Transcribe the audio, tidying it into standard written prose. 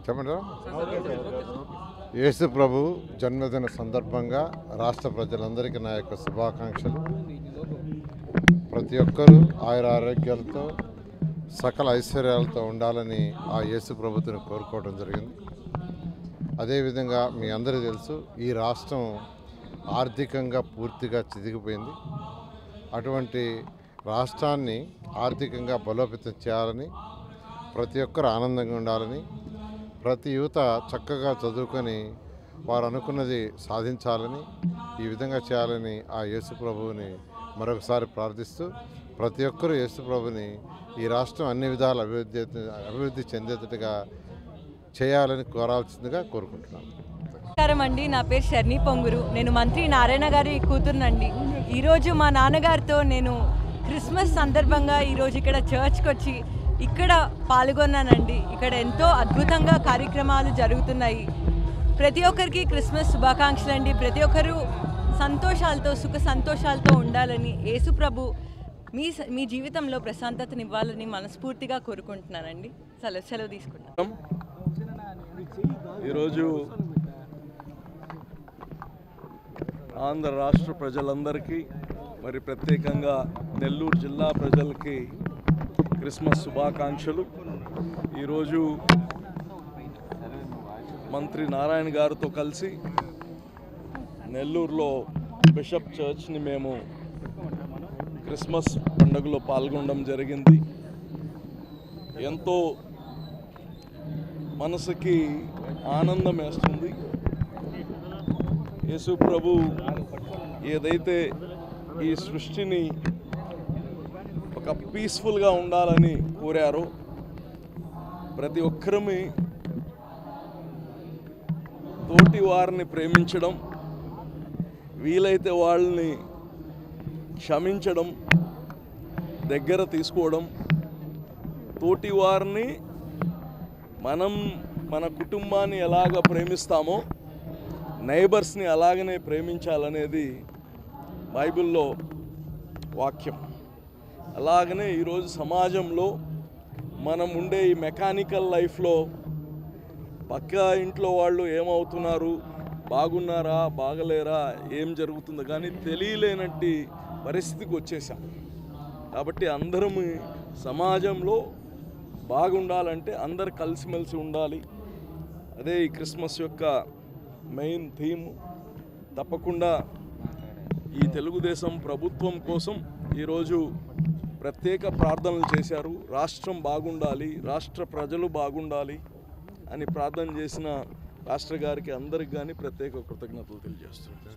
చెప్పండి. యేసు ప్రభు జన్మదిన సందర్భంగా రాష్ట్ర ప్రజలందరికీ నా యొక్క శుభాకాంక్షలు. ప్రతి ఒక్కరూ ఆయురారోగ్యాలతో సకల ఐశ్వర్యాలతో ఉండాలని ఆ యేసు ప్రభుత్వం కోరుకోవడం జరిగింది. అదేవిధంగా మీ అందరికీ తెలుసు, ఈ రాష్ట్రం ఆర్థికంగా పూర్తిగా చిదిగిపోయింది. అటువంటి రాష్ట్రాన్ని ఆర్థికంగా బలోపేతం చేయాలని, ప్రతి ఒక్కరు ఆనందంగా ఉండాలని, ప్రతి యువత చక్కగా చదువుకొని వారు అనుకున్నది సాధించాలని, ఈ విధంగా చేయాలని ఆ యేసు ప్రభువుని మరొకసారి ప్రార్థిస్తూ, ప్రతి ఒక్కరూ యేసు ప్రభుని ఈ రాష్ట్రం అన్ని విధాల అభివృద్ధి చెందేటట్టుగా చేయాలని కోరాల్సిందిగా కోరుకుంటున్నాను. నమస్కారం అండి, నా పేరు షర్ణి పొంగురు. నేను మంత్రి నారాయణ గారి కూతురునండి. ఈరోజు మా నాన్నగారితో నేను క్రిస్మస్ సందర్భంగా ఈరోజు ఇక్కడ చర్చ్కి వచ్చి ఇక్కడ పాల్గొన్నానండి. ఇక్కడ ఎంతో అద్భుతంగా కార్యక్రమాలు జరుగుతున్నాయి. ప్రతి ఒక్కరికి క్రిస్మస్ శుభాకాంక్షలు అండి. ప్రతి ఒక్కరూ సంతోషాలతో సుఖ సంతోషాలతో ఉండాలని, యేసు ప్రభు మీ జీవితంలో ప్రశాంతతనివ్వాలని మనస్ఫూర్తిగా కోరుకుంటున్నానండి. సెలవు తీసుకుంటాం. ఈరోజు ఆంధ్ర రాష్ట్ర ప్రజలందరికీ, మరి ప్రత్యేకంగా నెల్లూరు జిల్లా ప్రజలకి క్రిస్మస్ శుభాకాంక్షలు. ఈరోజు మంత్రి నారాయణ గారితో కలిసి నెల్లూరులో బిషప్ చర్చ్ని మేము క్రిస్మస్ పండుగలో పాల్గొనడం జరిగింది. ఎంతో మనసుకి ఆనందం వేస్తుంది. యేసు ప్రభు ఏదైతే ఈ సృష్టిని ఒక పీస్ఫుల్గా ఉండాలని కోరారో, ప్రతి ఒక్కరిని తోటి వారిని ప్రేమించడం, వీలైతే వాళ్ళని క్షమించడం, దగ్గర తీసుకోవడం, తోటి వారిని మన కుటుంబాన్ని ఎలాగ ప్రేమిస్తామో నైబర్స్ని అలాగనే ప్రేమించాలనేది బైబిల్లో వాక్యం. అలాగనే ఈరోజు సమాజంలో మనం ఉండే ఈ మెకానికల్ లైఫ్లో పక్క ఇంట్లో వాళ్ళు ఏమవుతున్నారు, బాగున్నారా బాగలేరా, ఏం జరుగుతుందో కానీ తెలియలేనట్టి పరిస్థితికి వచ్చేసాం. కాబట్టి అందరం సమాజంలో బాగుండాలంటే అందరు కలిసిమెలిసి ఉండాలి. అదే ఈ క్రిస్మస్ యొక్క మెయిన్ థీమ్. తప్పకుండా ఈ తెలుగుదేశం ప్రభుత్వం కోసం ఈరోజు ప్రత్యేక ప్రార్థనలు చేశారు. రాష్ట్రం బాగుండాలి, రాష్ట్ర ప్రజలు బాగుండాలి అని ప్రార్థన చేసిన రాష్ట్ర గారికి అందరికి కానీ ప్రత్యేక కృతజ్ఞతలు తెలియజేస్తున్నాను.